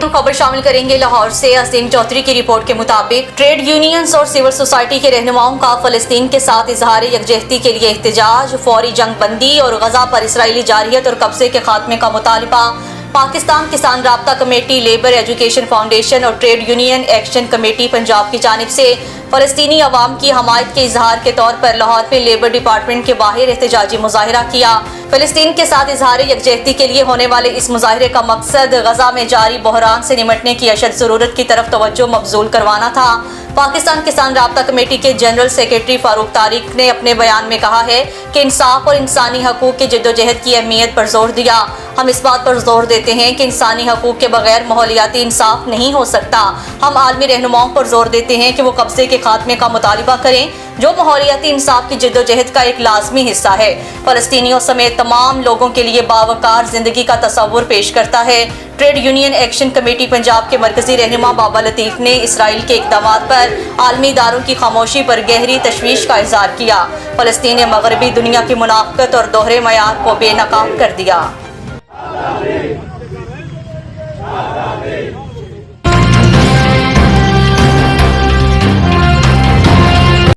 اہم خبر شامل کریں گے لاہور سے عظیم چودھری کی رپورٹ کے مطابق ٹریڈ یونینز اور سول سوسائٹی کے رہنماؤں کا فلسطین کے ساتھ اظہار یکجہتی کے لیے احتجاج، فوری جنگ بندی اور غزہ پر اسرائیلی جارحیت اور قبضے کے خاتمے کا مطالبہ۔ پاکستان کسان رابطہ کمیٹی، لیبر ایجوکیشن فاؤنڈیشن اور trade union action committee Punjab کی جانب سے فلسطینی عوام کی حمایت کے اظہار کے طور پر لاہور میں لیبر ڈپارٹمنٹ کے باہر احتجاجی مظاہرہ کیا۔ فلسطین کے ساتھ اظہار یکجہتی کے لیے ہونے والے اس مظاہرے کا مقصد غزہ میں جاری بحران سے نمٹنے کی اشد ضرورت کی طرف توجہ مبذول کروانا تھا۔ پاکستان کسان رابطہ کمیٹی کے جنرل سیکریٹری فاروق طارق نے اپنے بیان میں کہا ہے کہ انصاف اور انسانی حقوق کی جدوجہد کی اہمیت پر زور دیا۔ ہم اس بات پر زور دیتے ہیں کہ انسانی حقوق کے بغیر ماحولیاتی انصاف نہیں ہو سکتا۔ ہم عالمی رہنماؤں پر زور دیتے ہیں کہ وہ قبضے کے خاتمے کا مطالبہ کریں، جو ماحولیاتی انصاف کی جدوجہد کا ایک لازمی حصہ ہے، فلسطینیوں سمیت تمام لوگوں کے لیے باوقار زندگی کا تصور پیش کرتا ہے۔ Trade union action committee Punjab کے مرکزی رہنما بابا لطیف نے اسرائیل کے اقدامات پر عالمی اداروں کی خاموشی پر گہری تشویش کا اظہار کیا۔ فلسطین نے مغربی دنیا کی منافقت اور دوہرے معیار کو بے نقاب کر دیا۔